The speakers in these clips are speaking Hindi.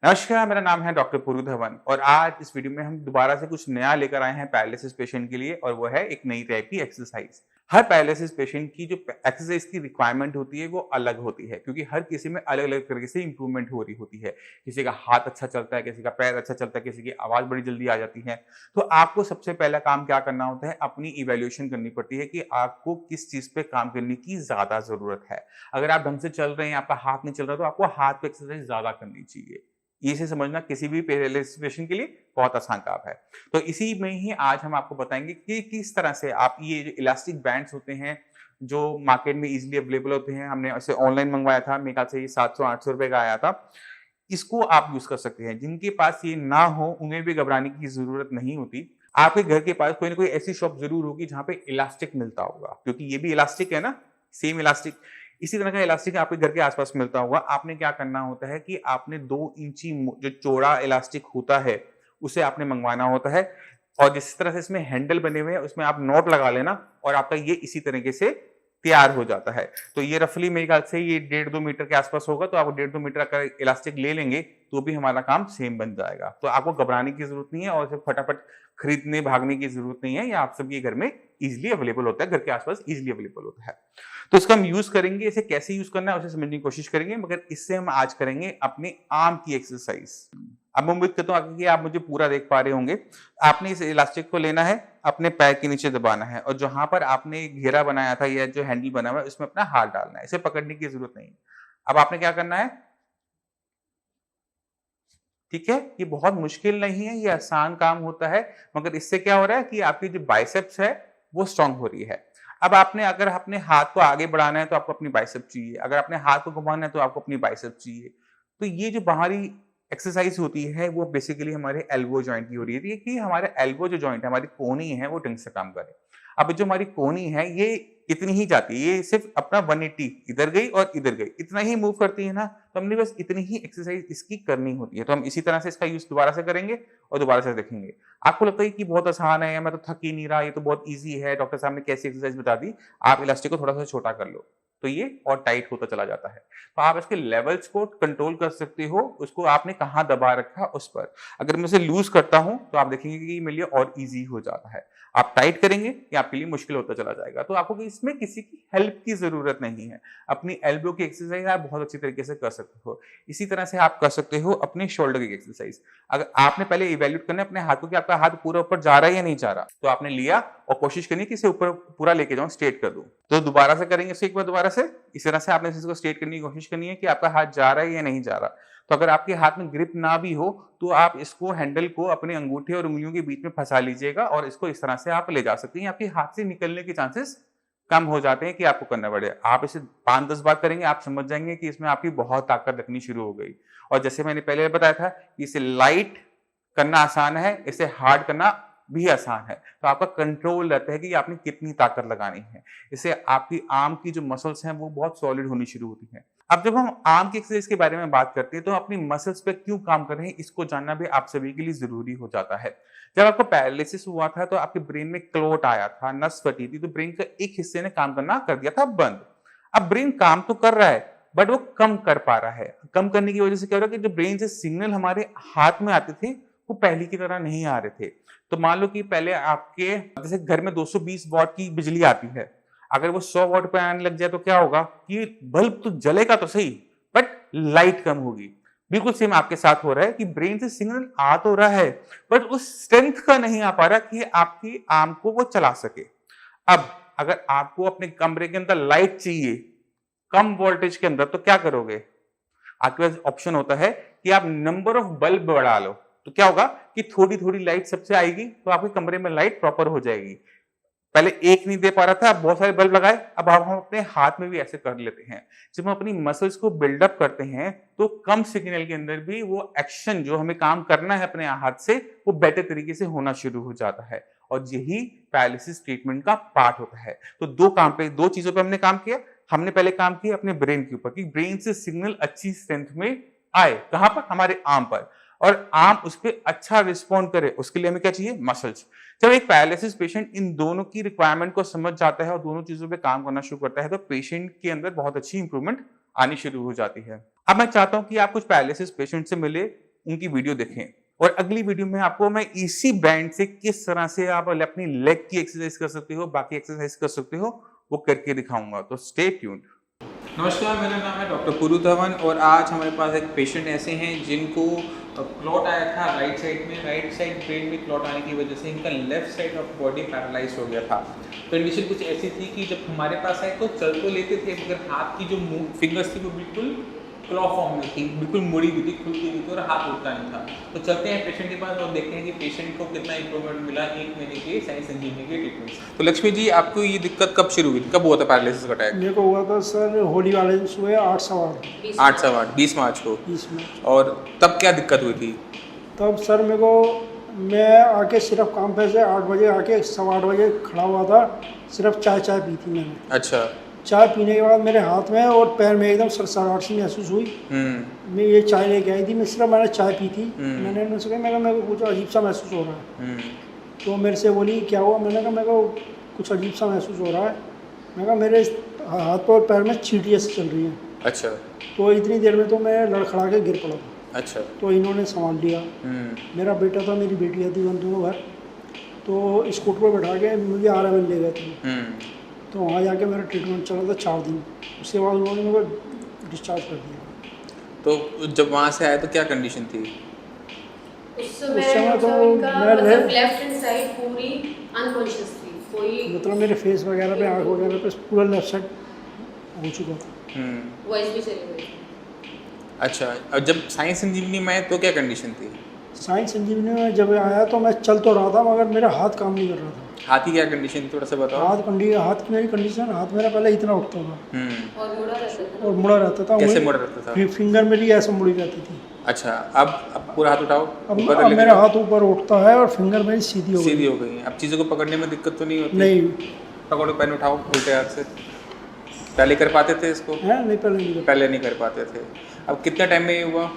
नमस्कार, मेरा नाम है डॉक्टर पुरु धवन और आज इस वीडियो में हम दोबारा से कुछ नया लेकर आए हैं पैरालिसिस पेशेंट के लिए और वो है एक नई टाइप की एक्सरसाइज। हर पैरालिसिस पेशेंट की जो एक्सरसाइज की रिक्वायरमेंट होती है वो अलग होती है क्योंकि हर किसी में अलग-अलग तरीके से इंप्रूवमेंट हो रही होती है। किसी का हाथ अच्छा चलता है, किसी का पैर अच्छा चलता है, किसी की आवाज़ बड़ी जल्दी आ जाती है। तो आपको सबसे पहला काम क्या करना होता है, अपनी इवैल्यूएशन करनी पड़ती है कि आपको किस चीज़ पे काम करने की ज़्यादा ज़रूरत है। अगर आप ढंग से चल रहे हैं, आपका हाथ नहीं चल रहा तो आपको हाथ पे एक्सरसाइज ज़्यादा करनी चाहिए। इसे समझना किसी भी पैरालिसिस पेशेंट के लिए बहुत आसान काम है। तो इसी में ही आज हम आपको बताएँगे कि किस तरह से आप ये जो इलास्टिक बैंड्स होते हैं, जो मार्केट में ईज़िली अवेलेबल होते हैं, हमने इसे ऑनलाइन मंगवाया था, मेरे ख्याल से ये 700-800 रुपए का आया था। इसको आप यूज़ कर सकते हैं। जिनके पास ये ना हो, उन्हें भी घबराने की ज़रूरत नहीं होती। आपके घर के पास कोई न कोई ऐसी शॉप ज़रूर होगी जहाँ पे इलास्टिक मिलता होगा, क्योंकि ये भी इलास्टिक है ना, सेम इलास्टिक। इसी तरह का इलास्टिक आपके घर के आस-पास मिलता होगा। आपने क्या करना होता है कि आपने 2 इंची जो चौड़ा इलास्टिक होता है, उसे आपने मंगवाना होता है और जिस तरह से इसमें हैंडल बने हुए हैं, उसमें आप नॉट लगा लेना और आपका ये इसी तरीके से तैयार हो जाता है। तो ये रफली मेरे ख्याल से ये 1.5-2 मीटर के आस-पास होगा, तो आप 1.5-2 मीटर का इलास्टिक ले लेंगे, तो भी हमारा काम सेम बन जाएगा। तो आपको घबराने की ज़रूरत नहीं है और इसे फटाफट खरीदने भागने की ज़रूरत नहीं है, ये आप सबके घर में ईज़िली अवेलेबल होता है, घर के आस-पास ईज़िली अवेलेबल होता है। तो इसका हम यूज़ करेंगे, इसे कैसे यूज़ करना है उसे समझने की कोशिश करेंगे, मगर इससे हम आज करेंगे अपने आर्म की एक्सरसाइज। अब मैं उम्मीद करता हूँ कि आप मुझे पूरा देख पा रहे होंगे। आपने इस इलास्टिक को लेना है, अपने पैर के नीचे दबाना है और जहाँ पर आपने घेरा बनाया था या जो हैंडल बना हुआ है, उसमें अपना हाथ डालना है। इसे पकड़ने की ज़रूरत नहीं है। अब आपने क्या करना है, ठीक है? ये बहुत मुश्किल नहीं है, ये आसान काम होता है, मगर इससे क्या हो रहा है कि आपकी जो बाइसेप्स है, वो स्ट्रॉन्ग हो रही है। अब आपने अगर अपने हाथ को आगे बढ़ाना है, तो आपको अपनी बाइसेप चाहिए। अगर अपने हाथ को घुमाना है, तो आपको अपनी बाइसेप चाहिए। तो ये जो बाहरी एक्सरसाइज होती है, वो बेसिकली हमारे एल्बो जॉइंट की हो रही है कि हमारे एल्बो जो जॉइंट है, हमारी कोहनी है, वो ढंग से काम करे। अब जो हमारी कोहनी है, ये इतनी ही जाती है, ये सिर्फ़ अपना 180 इधर गई और इधर गई, इतना ही मूव करती है ना, तो हमने बस इतनी ही एक्सरसाइज इसकी करनी होती है। तो हम इसी तरह से इसका यूज़ दोबारा से करेंगे और दोबारा से देखेंगे। आपको लगता है कि बहुत आसान है, मैं तो थक ही नहीं रहा, ये तो बहुत ईज़ी है, डॉक्टर साहब ने कैसी एक्सरसाइज बता दी। आप इलास्टिक को थोड़ा-सा छोटा कर लो, तो ये और टाइट होता चला जाता है। तो आप इसके लेवल्स को कंट्रोल कर सकते हो, उसको आपने कहाँ दबा रखा उस पर। अगर मैं इसे लूज़ करता हूँ, तो आप देखेंगे कि ये मेरे लिए और ईज़ी हो जाता है। आप टाइट करेंगे, ये आपके लिए मुश्किल होता चला जाएगा। तो आपको इसमें किसी की हेल्प की ज़रूरत नहीं है। अपनी एल्बो की एक्सरसाइज आप बहुत अच्छी तरीके से कर सकते हो। इसी तरह से आप कर सकते हो अपने शोल्डर की एक्सरसाइज। अगर आपने पहले इवैल्यूएट करना है अपने हाथों कि आपका हाथ पूरा ऊपर जा रहा है या नहीं जा रहा। तो आपने लिया और कोशिश करनी है कि इसे ऊपर पूरा लेके जाऊँ, स्ट्रेट कर दूँ। तो दोबारा से करेंगे इसे एक बार दोबारा से। इस तरह से आपने इसको स्ट्रेट करने की कोशिश करनी है कि आपका हाथ जा रहा है या नहीं जा रहा। तो अगर आपके हाथ में ग्रिप ना भी हो, तो आप इसको हैंडल को अपने अंगूठे और उँगलियों के बीच में फँसा लीजिएगा और इसको इस तरह से आप ले जा सकते हैं। आपके हाथ से निकलने के चांसेस कम हो जाते हैं कि आपको करना पड़े। आप इसे 5-10 बार करेंगे, आप समझ जाएँगे कि इसमें आपकी बहुत ताकत लगनी शुरू हो गई। और जैसे मैंने पहले बताया था कि इसे लाइट करना आसान है, इसे हार्ड करना भी आसान है। तो आपका कंट्रोल रहता है कि आपने कितनी ताकत लगानी है। इससे आपकी आर्म की जो मसल्स हैं, वो बहुत सॉलिड होनी शुरू होती हैं। अब जब हम आर्म की एक्सरसाइज के बारे में बात करते हैं, तो अपनी मसल्स पे क्यों काम कर रहे हैं, इसको जानना भी आप सभी के लिए ज़रूरी हो जाता है। जब आपको पैरालिसिस हुआ था, तो आपके ब्रेन में क्लॉट आया था, नस फटी थी, तो ब्रेन के एक हिस्से ने काम करना कर दिया था बंद। अब ब्रेन काम तो कर रहा है, बट वो कम कर पा रहा है। कम करने की वजह से क्या हो रहा है कि जो ब्रेन से सिग्नल हमारे हाथ में आते थे, वो पहले की तरह नहीं आ रहे थे। तो मान लो कि पहले आपके जैसे घर में 220 वॉट की बिजली आती है, अगर वो 100 वॉट पे आने लग जाए तो क्या होगा कि बल्ब तो जलेगा तो सही, बट लाइट कम होगी। बिल्कुल सेम आपके साथ हो रहा है कि ब्रेन से सिग्नल आ तो रहा है, बट उस स्ट्रेंथ का नहीं आ पा रहा कि आपकी आर्म को वो चला सके। अब अगर आपको अपने कमरे के अंदर लाइट चाहिए, कम वोल्टेज के अंदर, तो क्या करोगे? आपके पास ऑप्शन होता है कि आप नंबर ऑफ बल्ब बढ़ा लो। तो क्या होगा कि थोड़ी-थोड़ी लाइट सबसे आएगी, तो आपके कमरे में लाइट प्रॉपर हो जाएगी। पहले एक नहीं दे पा रहा था, अब बहुत सारे बल्ब लगाए, अब हम अपने हाथ में भी ऐसे कर लेते हैं। जब हम अपनी मसल्स को बिल्डअप करते हैं, तो कम सिग्नल के अंदर भी वो एक्शन जो हमें काम करना है अपने हाथ से, वो बेटर तरीके से होना शुरू हो जाता है। और यही पैरालिसिस ट्रीटमेंट का पार्ट होता है। तो 2 चीज़ों पे हमने काम किया। हमने पहले काम किया अपने ब्रेन के ऊपर कि ब्रेन से सिग्नल अच्छी स्ट्रेंथ में आए। कहाँ पर? हमारे आर्म पर। और आर्म उस पे अच्छा रिस्पॉन्ड करे, उसके लिए हमें क्या चाहिए? मसल्स। जब एक पैरालिसिस पेशेंट इन दोनों की रिक्वायरमेंट को समझ जाता है और दोनों चीजों पे काम करना शुरू करता है, तो पेशेंट के अंदर बहुत अच्छी इंप्रूवमेंट आनी शुरू हो जाती है। अब मैं चाहता हूं कि आप कुछ पैरालिसिस पेशेंट से मिले उनकी वीडियो देखें। और अगली वीडियो में आपको मैं इसी बैंड से किस तरह से आप अपनी लेग की एक्सरसाइज कर सकते हो, बाकी एक्सरसाइज कर सकते हो, वो करके दिखाऊंगा। तो स्टे ट्यून्ड। नमस्कार, मेरा नाम है डॉक्टर पुरु धवन और आज हमारे पास एक पेशेंट ऐसे हैं जिनको क्लॉट आया था राइट साइड में, राइट साइड ब्रेन में क्लॉट आने की वजह से इनका left side of body paralyse हो गया था। कंडीशन कुछ ऐसी थी कि जब हमारे पास आए तो चल तो लेते थे, मगर हाथ की जो फिंगर्स थी वो बिल्कुल क्लॉ फॉर्म में थी, बिल्कुल मुड़ी हुई थी, खुलती हुई थी और हाथ उठता नहीं था। तो चलते हैं पेशेंट के पास और देखते हैं कि पेशेंट को कितना इंप्रूवमेंट मिला 1 महीने के साइंस संजीवनी के ट्रीटमेंट से। तो लक्ष्मी जी, आपको ये दिक्कत कब शुरू हुई थी, कब हुआ था पैरालिसिस का अटैक? मेरे को हुआ था सर होली वाले दिन सुबह 8:15 8 20 मार्च को। 20 मिनट। और तब क्या दिक्कत हुई थी? तब सर मैं आके सिर्फ काम पे से 8 बजे आके 8:15 बजे खड़ा हुआ था, सिर्फ चाय पी थी मैंने। अच्छा। चाय पीने के बाद मेरे हाथ में और पैर में एकदम सरसराहट सी महसूस हुई। मैं ये चाय लेके आई थी, मैंने चाय पी थी। मैंने उनसे कहा मेरे को कुछ अजीब सा महसूस हो रहा है। तो मेरे से बोली क्या हुआ? मैंने कहा मेरे को कुछ अजीब सा महसूस हो रहा है। मैंने कहा मेरे हाथ और पैर में चींटियाँ से चल रही हैं। अच्छा। तो इतनी देर में तो मैं लड़खड़ा के गिर पड़ा था। अच्छा। तो इन्होंने संभाल लिया। मेरा बेटा था, मेरी बेटियाँ थी, दोनों घर। तो स्कूटर पर बैठा के मुझे RMN ले गए थे। तो वहाँ जाके मेरा ट्रीटमेंट चला था 4 दिन। उसके बाद उन्होंने मेरे को डिस्चार्ज कर दिया। तो जब वहाँ से आए तो क्या कंडीशन थी? उस समय तो मैं लेफ्ट हैंड साइड पूरी अनकॉन्शियस थी, कोई मतलब मेरे फेस वगैरह पे, आँख वगैरह पे पूरा लेफ्ट साइड हो चुका था। वॉइस भी चली गई। अच्छा, और जब साइंस संजीवनी में आए तो क्या कंडीशन थी? साइंस संजीवनी में जब आया तो मैं चल तो रहा था, मगर मेरा हाथ काम नहीं कर रहा था। हाथ की क्या कंडीशन थी, थोड़ा सा बताओ। हाथ की मेरी कंडीशन, हाथ मेरा पहले इतना उठता था और मुड़ा रहता था। कैसे मुड़ा रहता था? फिंगर मेरी ऐसे मुड़ी रहती थी। अच्छा, अब पूरा हाथ उठाओ। अब मेरा हाथ ऊपर उठता है और फिंगर मेरी सीधी हो गई। अब चीज़ों को पकड़ने में दिक्कत तो नहीं होती? नहीं। पकड़ो, पेन उठाओ उल्टे हाथ से। पहले कर पाते थे इसको? नहीं, पहले नहीं कर पाते थे। अब कितने टाइम में ये हुआ?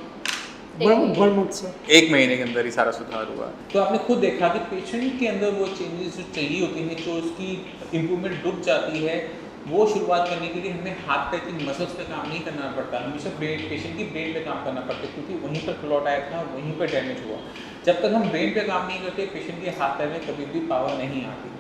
1 महीने के अंदर ही सारा सुधार हुआ। तो आपने खुद देखा कि पेशेंट के अंदर वो चेंजेस जो चाहिए होती हैं, जो उसकी इम्प्रूवमेंट रुक जाती है, वो शुरुआत करने के लिए हमें हाथ पैर की मसल्स पे काम नहीं करना पड़ता, हमेशा पेशेंट की ब्रेन पे काम करना पड़ता है, क्योंकि वहीं पर क्लॉट आया था, वहीं पर डैमेज हुआ। जब तक हम ब्रेन पे काम नहीं करते, पेशेंट के हाथ पैर में कभी भी पावर नहीं आती।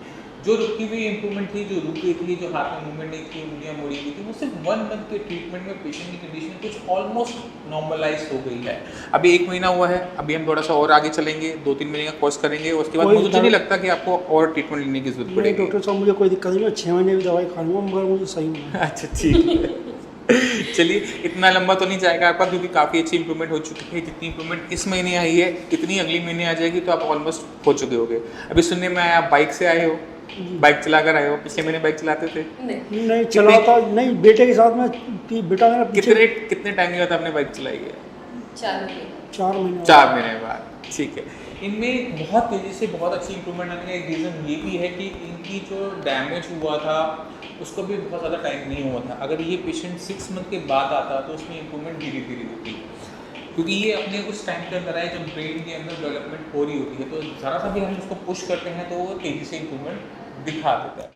जो रुकी हुई इंप्रूवमेंट थी, जो रुक गई थी, जो हाथ में मूवमेंट नहीं थी, उंगलियां मुड़ी हुई थी, वो सिर्फ 1 मंथ के ट्रीटमेंट में पेशेंट की कंडीशन कुछ ऑलमोस्ट नॉर्मलाइज हो गई है। अभी 1 महीना हुआ है, अभी हम थोड़ा सा और आगे चलेंगे, 2-3 महीने का कोर्स करेंगे, उसके बाद मुझे नहीं लगता कि आपको और ट्रीटमेंट लेने की जरूरत पड़ेगी। डॉक्टर साहब मुझे कोई दिक्कत नहीं है, 6 महीने की दवाई खा लूँगा, मगर मुझे सही होगा। अच्छा, ठीक है। चलिए, इतना लंबा तो नहीं जाएगा आपका, क्योंकि काफ़ी अच्छी इंप्रूवमेंट हो चुकी है। जितनी इंप्रूवमेंट इस महीने आई है, इतनी अगली महीने आ जाएगी, तो आप ऑलमोस्ट हो चुके होगे। अभी सुनने में आया आप बाइक से आए हो, बाइक चला कर आए हो। पिछले महीने बाइक चलाते थे? नहीं चलाता नहीं, बेटे के साथ में। बेटा मेरा कितने टाइम के बाद आपने बाइक चलाई है? 4 महीने। 4 महीने बाद, ठीक है। इनमें बहुत तेज़ी से बहुत अच्छी इंप्रूवमेंट आने का एक रीज़न ये भी है कि इनकी जो डैमेज हुआ था उसको भी बहुत ज़्यादा टाइम नहीं हुआ था। अगर ये पेशेंट 6 मंथ के बाद आता तो उसमें इंप्रूवमेंट धीरे धीरे होती, क्योंकि ये अपने उस टाइम के अंदर आए जब ब्रेन के अंदर डेवलपमेंट हो रही होती है। तो ज़रा सा भी हम उसको पुश करते हैं तो वो तेज़ी से इंप्रूवमेंट दिखा देता है।